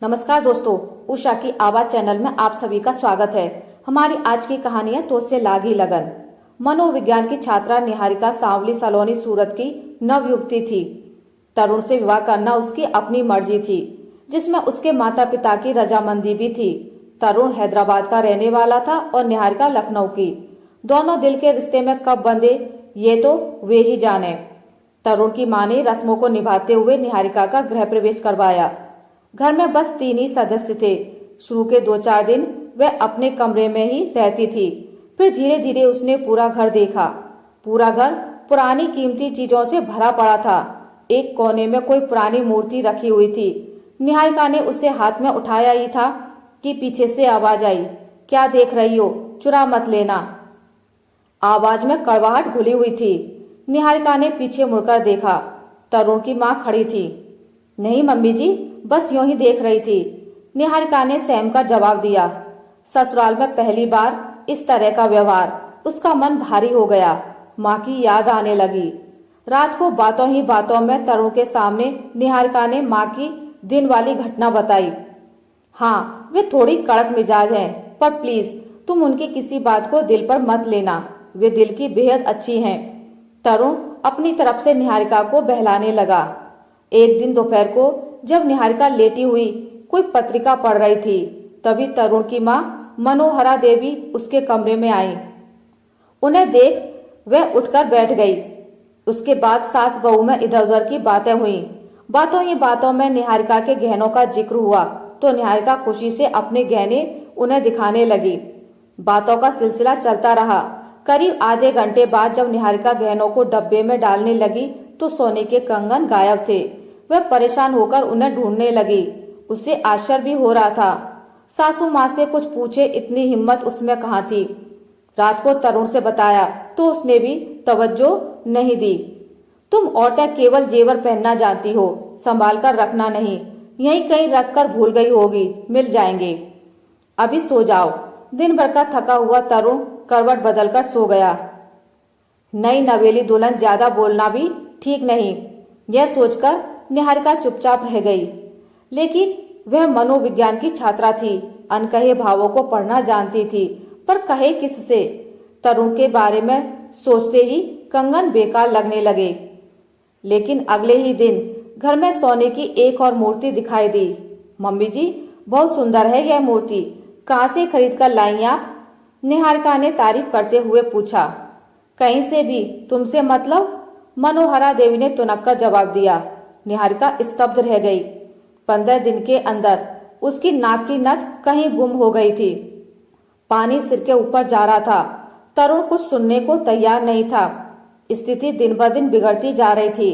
नमस्कार दोस्तों, उषा की आवाज चैनल में आप सभी का स्वागत है। हमारी आज की कहानी है तो से लागी लगन। मनोविज्ञान की छात्रा निहारिका सांवली सलोनी सूरत की नवयुवती थी। तरुण से विवाह करना उसकी अपनी मर्जी थी, जिसमें उसके माता पिता की रजामंदी भी थी। तरुण हैदराबाद का रहने वाला था और निहारिका लखनऊ की। दोनों दिल के रिश्ते में कब बंधे ये तो वे ही जाने। तरुण की मां ने रस्मों को निभाते हुए निहारिका का गृह प्रवेश करवाया। घर में बस 3 ही सदस्य थे। शुरू के 2-4 दिन वह अपने कमरे में ही रहती थी। फिर धीरे धीरे उसने पूरा घर देखा। पूरा घर पुरानी कीमती चीजों से भरा पड़ा था। एक कोने में कोई पुरानी मूर्ति रखी हुई थी। निहारिका ने उसे हाथ में उठाया ही था कि पीछे से आवाज आई, क्या देख रही हो, चुरा मत लेना। आवाज में कड़वाहट घुली हुई थी। निहारिका ने पीछे मुड़कर देखा। तरुण की मां खड़ी थी। नहीं मम्मी जी, बस यूं ही देख रही थी, निहारिका ने सहम का जवाब दिया। ससुराल में पहली बार इस तरह का व्यवहार, उसका मन भारी हो गया। माँ की याद आने लगी। रात को बातों ही बातों में तरुण के सामने निहारिका ने माँ की दिन वाली घटना बताई। हाँ, वे थोड़ी कड़क मिजाज हैं, पर प्लीज तुम उनकी किसी बात को दिल पर मत लेना। वे दिल की बेहद अच्छी हैं। तरुण अपनी तरफ से निहारिका को बहलाने लगा। एक दिन दोपहर को जब निहारिका लेटी हुई कोई पत्रिका पढ़ रही थी, तभी तरुण की मां मनोहरा देवी उसके कमरे में आई। उन्हें देख वह उठकर बैठ गई। उसके बाद सास बहू में इधर उधर की बातें हुई। बातों ही बातों में निहारिका के गहनों का जिक्र हुआ तो निहारिका खुशी से अपने गहने उन्हें दिखाने लगी। बातों का सिलसिला चलता रहा। करीब आधे घंटे बाद जब निहारिका गहनों को डब्बे में डालने लगी तो सोने के कंगन गायब थे। वह परेशान होकर उन्हें ढूंढने लगी। उसे आश्चर्य भी हो रहा था। सासू माँ से कुछ पूछे इतनी हिम्मत उसमें कहाँ थी। रात को तरुण से बताया तो उसने भी तवज्जो नहीं दी। तुम औरतें केवल जेवर पहनना जानती हो, संभाल कर रखना नहीं। यहीं कहीं रख कर भूल गई होगी, मिल जाएंगे। अभी सो जाओ। दिन भर का थका हुआ तरुण करवट बदलकर सो गया। नई नवेली दुल्हन ज्यादा बोलना भी ठीक नहीं, यह सोचकर निहारिका चुपचाप रह गई। लेकिन वह मनोविज्ञान की छात्रा थी, अनकहे भावों को पढ़ना जानती थी, पर कहे किससे। तरुण के बारे में सोचते ही कंगन बेकार लगने लगे। लेकिन अगले ही दिन घर में सोने की एक और मूर्ति दिखाई दी। मम्मी जी, बहुत सुंदर है यह मूर्ति, कहाँ से खरीद कर लाई आप? निहारिका ने तारीफ करते हुए पूछा। कहीं से भी, तुमसे मतलब? मनोहरा देवी ने तुनक्कर जवाब दिया। निहारिका स्तब्ध रह गई। 15 दिन के अंदर उसकी नाक की नथ कहीं गुम हो गई थी। पानी सिर के ऊपर जा रहा था। तरुण कुछ सुनने को तैयार नहीं था। स्थिति दिन ब दिन बिगड़ती जा रही थी।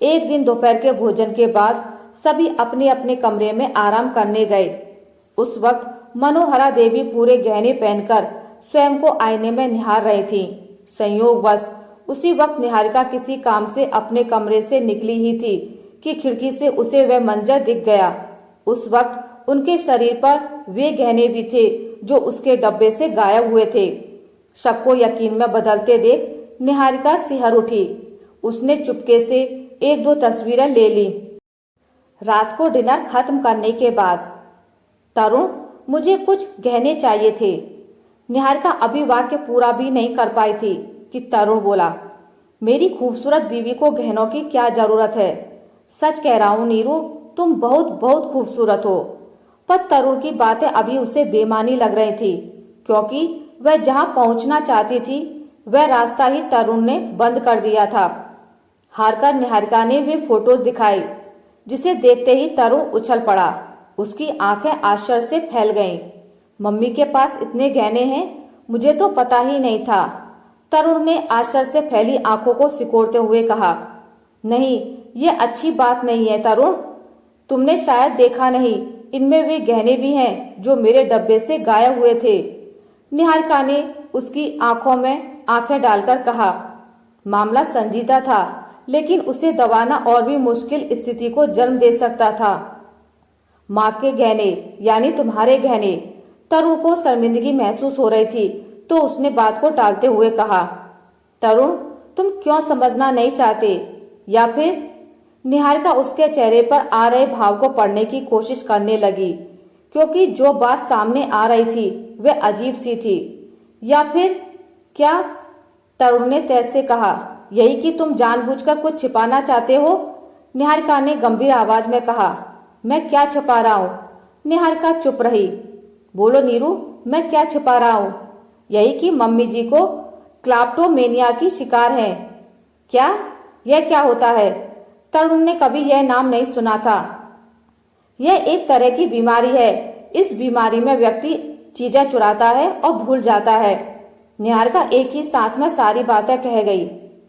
एक दिन दोपहर के भोजन के बाद सभी अपने अपने कमरे में आराम करने गए। उस वक्त मनोहरा देवी पूरे गहने पहनकर स्वयं को आईने में निहार रही थी। संयोगवश उसी वक्त निहारिका किसी काम से अपने कमरे से निकली ही थी कि खिड़की से उसे वह मंजर दिख गया। उस वक्त उनके शरीर पर वे गहने भी थे जो उसके डब्बे से गायब हुए थे। शक को यकीन में बदलते देख निहारिका सिहर उठी। उसने चुपके से 1-2 तस्वीरें ले ली। रात को डिनर खत्म करने के बाद, तरुण, मुझे कुछ गहने चाहिए थे। निहारिका अभी वाक्य पूरा भी नहीं कर पाई थी कि तरुण बोला, मेरी खूबसूरत बीवी को गहनों की क्या जरूरत है? सच कह रहा हूँ नीरू, तुम बहुत बहुत खूबसूरत हो। पर तरुण की बातें अभी उसे बेमानी लग रही थी, क्योंकि वह जहाँ पहुँचना चाहती थी वह रास्ता ही तरुण ने बंद कर दिया था। हारकर निहारिका ने वे फोटोज दिखाई, जिसे देखते ही तरुण उछल पड़ा। उसकी आंखें आश्चर्य से फैल गईं। मम्मी के पास इतने गहने हैं, मुझे तो पता ही नहीं था। तरुण ने आश्चर्य से फैली आंखों को सिकोड़ते हुए कहा, नहीं, ये अच्छी बात नहीं है तरुण। तुमने शायद देखा नहीं, इनमें वे गहने भी हैं जो मेरे डब्बे से गायब हुए थे। निहारिका ने उसकी आंखों में आंखें डालकर कहा। मामला संजीदा था, लेकिन उसे दबाना और भी मुश्किल स्थिति को जन्म दे सकता था। माँ के गहने यानी तुम्हारे गहने। तरुण को शर्मिंदगी महसूस हो रही थी तो उसने बात को टालते हुए कहा, तरुण, तुम क्यों समझना नहीं चाहते? या फिर निहारिका उसके चेहरे पर आ रहे भाव को पढ़ने की कोशिश करने लगी, क्योंकि जो बात सामने आ रही थी वह अजीब सी थी। या फिर क्या? तरुण ने तेज से कहा। यही कि तुम जानबूझकर कुछ छिपाना चाहते हो? निहारिका ने गंभीर आवाज में कहा। मैं क्या छुपा रहा हूँ? निहारिका चुप रही। बोलो नीरू, मैं क्या छुपा रहा हूँ? यही कि मम्मी जी को क्लैप्टोमेनिया की शिकार हैं। क्या? यह क्या होता है? तरुण ने कभी यह नाम नहीं सुना था। यह एक तरह की बीमारी है। इस बीमारी में व्यक्ति चीजें चुराता है और भूल जाता है। निहारिका एक ही सांस में सारी बातें कह गई।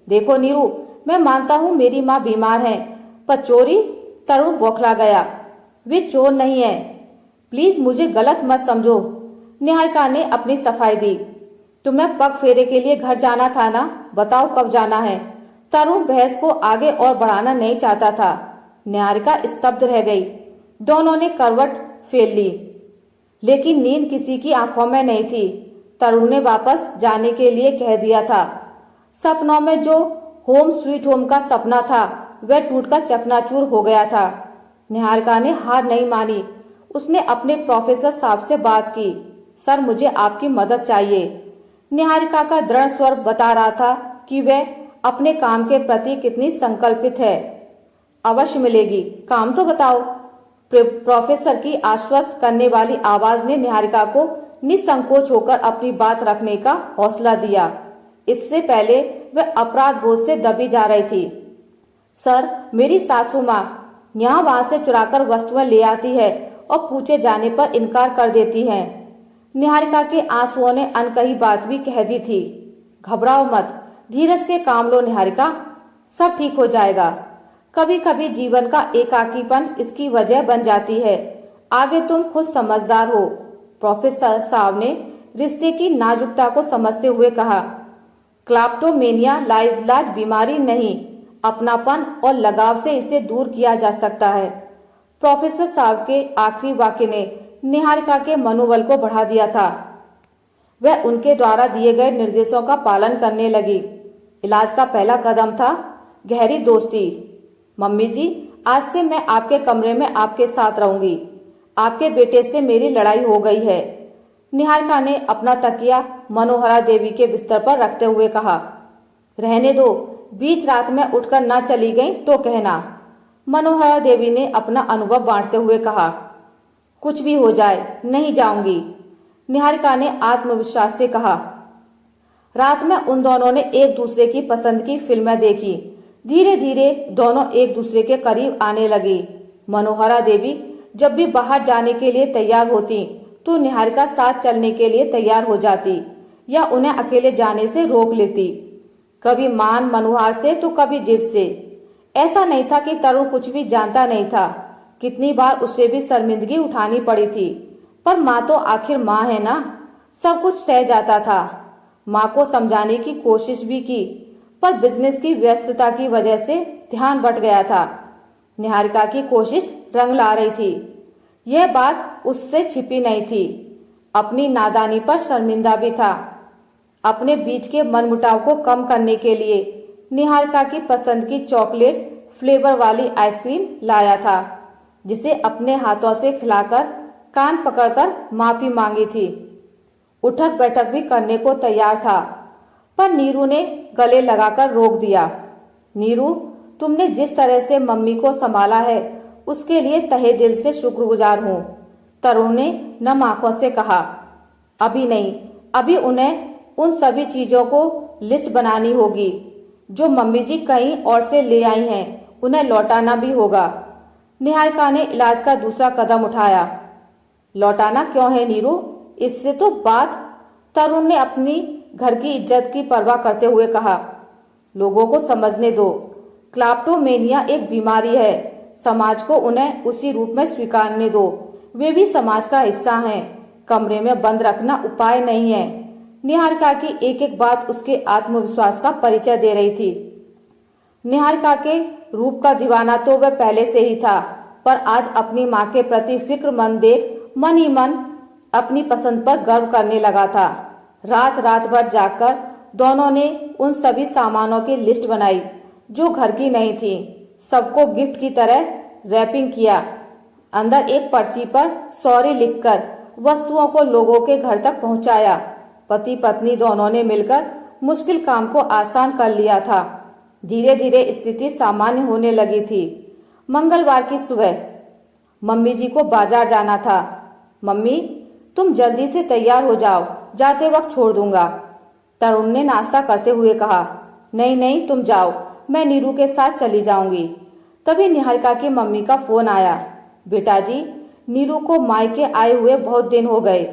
देखो नीरू, मैं मानता हूँ मेरी माँ बीमार है, पर चोरी? तरुण बौखला गया। वे चोर नहीं है। प्लीज मुझे गलत मत समझो। निहारिका ने अपनी सफाई दी। तुम्हें पग फेरे के लिए घर जाना था ना? बताओ कब जाना है? तरुण बहस को आगे और बढ़ाना नहीं चाहता था। निहारिका स्तब्ध रह गई। दोनों ने करवट फेर ली, लेकिन नींद किसी की आंखों में नहीं थी। तरुण ने वापस जाने के लिए कह दिया था। सपनों में जो होम स्वीट होम का सपना था वह टूटकर चकनाचूर हो गया था। निहारिका ने हार नहीं मानी। उसने अपने प्रोफेसर साहब से बात की। सर, मुझे आपकी मदद चाहिए। निहारिका का दृढ़ स्वर बता रहा था कि वह अपने काम के प्रति कितनी संकल्पित है। अवश्य मिलेगी, काम तो बताओ। प्रोफेसर की आश्वस्त करने वाली आवाज ने निहारिका को निसंकोच होकर अपनी बात रखने का हौसला दिया। इससे पहले वह अपराध बोध से दबी जा रही थी। सर, मेरी सासू माँ यहाँ वहां से चुराकर वस्तुएं ले आती है और पूछे जाने पर इनकार कर देती हैं। निहारिका के आंसुओं ने अनकही बात भी कह दी थी। घबराओ मत, धीरज से काम लो निहारिका, सब ठीक हो जाएगा। कभी कभी जीवन का एकाकीपन इसकी वजह बन जाती है। आगे तुम खुद समझदार हो। प्रोफेसर साहब ने रिश्ते की नाजुकता को समझते हुए कहा। क्लैप्टोमेनिया लाइलाज बीमारी नहीं, अपनापन और लगाव से इसे दूर किया जा सकता है। प्रोफेसर साहब के आखिरी वाक्य ने निहारिका के मनोबल को बढ़ा दिया था। वह उनके द्वारा दिए गए निर्देशों का पालन करने लगी। इलाज का पहला कदम था गहरी दोस्ती। मम्मी जी, आज से मैं आपके कमरे में आपके साथ रहूंगी। आपके बेटे से मेरी लड़ाई हो गई है। निहारिका ने अपना तकिया मनोहरा देवी के बिस्तर पर रखते हुए कहा। रहने दो, बीच रात में उठकर ना चली गई तो कहना। मनोहरा देवी ने अपना अनुभव बांटते हुए कहा। कुछ भी हो जाए, नहीं जाऊंगी, निहारिका ने आत्मविश्वास से कहा। रात में उन दोनों ने एक दूसरे की पसंद की फिल्में देखी। धीरे धीरे दोनों एक दूसरे के करीब आने लगी। मनोहरा देवी जब भी बाहर जाने के लिए तैयार होती तो निहारिका साथ चलने के लिए तैयार हो जाती या उन्हें अकेले जाने से रोक लेती। कभी मान मनुहार से तो कभी जिद से। ऐसा नहीं था कि तरुण कुछ भी जानता नहीं था। कितनी बार उसे भी शर्मिंदगी उठानी पड़ी थी, पर माँ तो आखिर माँ है ना, सब कुछ सह जाता था। माँ को समझाने की कोशिश भी की, पर बिजनेस की व्यस्तता की वजह से ध्यान बट गया था। निहारिका की कोशिश रंग ला रही थी। यह बात उससे छिपी नहीं थी। अपनी नादानी पर शर्मिंदा भी था। अपने बीच के मनमुटाव को कम करने के लिए निहारिका की पसंद की चॉकलेट फ्लेवर वाली आइसक्रीम लाया था, जिसे अपने हाथों से खिलाकर कान पकड़कर माफी मांगी थी। उठक बैठक भी करने को तैयार था, पर नीरू ने गले लगाकर रोक दिया। नीरू, तुमने जिस तरह से मम्मी को संभाला है उसके लिए तहे दिल से शुक्रगुजार हूँ, तरुण ने नम आंखों से कहा। अभी नहीं, अभी उन्हें उन सभी चीजों को लिस्ट बनानी होगी जो मम्मी जी कहीं और से ले आई हैं, उन्हें लौटाना भी होगा। निहारिका ने इलाज का दूसरा कदम उठाया। लौटाना क्यों है नीरू, इससे तो बात, तरुण ने अपनी घर की इज्जत की परवाह करते हुए कहा। लोगों को समझने दो, क्लैप्टोमेनिया एक बीमारी है। समाज को उन्हें उसी रूप में स्वीकारने दो। वे भी समाज का हिस्सा हैं। कमरे में बंद रखना उपाय नहीं है। निहारिका की एक एक बात उसके आत्मविश्वास का परिचय दे रही थी। निहारिका के रूप का दीवाना तो वह पहले से ही था, पर आज अपनी माँ के प्रति फिक्रमंद देख मन ही मन अपनी पसंद पर गर्व करने लगा था। रात रात भर जागकर दोनों ने उन सभी सामानों की लिस्ट बनाई जो घर की नहीं थी। सबको गिफ्ट की तरह रैपिंग किया। अंदर एक पर्ची पर सॉरी लिखकर वस्तुओं को लोगों के घर तक पहुंचाया। पति पत्नी दोनों ने मिलकर मुश्किल काम को आसान कर लिया था। धीरे धीरे स्थिति सामान्य होने लगी थी। मंगलवार की सुबह मम्मी जी को बाजार जाना था। मम्मी, तुम जल्दी से तैयार हो जाओ, जाते वक्त छोड़ दूंगा। तरुण ने नाश्ता करते हुए कहा। नहीं नहीं, तुम जाओ, मैं नीरू के साथ चली जाऊंगी। तभी निहारिका की मम्मी का फोन आया। बेटा जी, नीरू को मायके आए हुए बहुत दिन हो गए,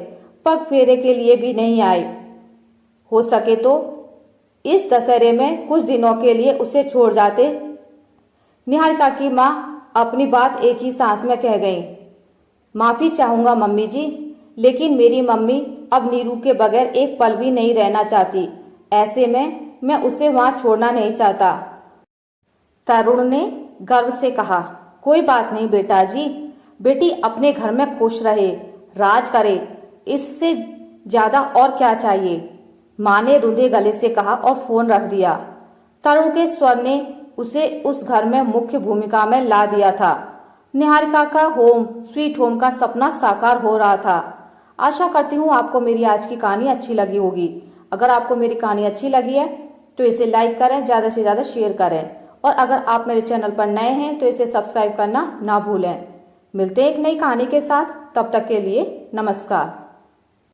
पग फेरे के लिए भी नहीं आए। हो सके तो इस दशहरे में कुछ दिनों के लिए उसे छोड़ जाते। निहारिका की माँ अपनी बात एक ही सांस में कह गई। माफी चाहूंगा मम्मी जी, लेकिन मेरी मम्मी अब नीरू के बगैर एक पल भी नहीं रहना चाहती। ऐसे में मैं उसे वहां छोड़ना नहीं चाहता। तरुण ने गर्व से कहा। कोई बात नहीं बेटा जी, बेटी अपने घर में खुश रहे, राज करे, इससे ज्यादा और क्या चाहिए। माँ ने रुंधे गले से कहा और फोन रख दिया। तरुण के स्वर ने उसे उस घर में मुख्य भूमिका में ला दिया था। निहारिका का होम स्वीट होम का सपना साकार हो रहा था। आशा करती हूँ आपको मेरी आज की कहानी अच्छी लगी होगी। अगर आपको मेरी कहानी अच्छी लगी है तो इसे लाइक करें, ज़्यादा से ज़्यादा शेयर करें, और अगर आप मेरे चैनल पर नए हैं तो इसे सब्सक्राइब करना ना भूलें। मिलते हैं एक नई कहानी के साथ, तब तक के लिए नमस्कार।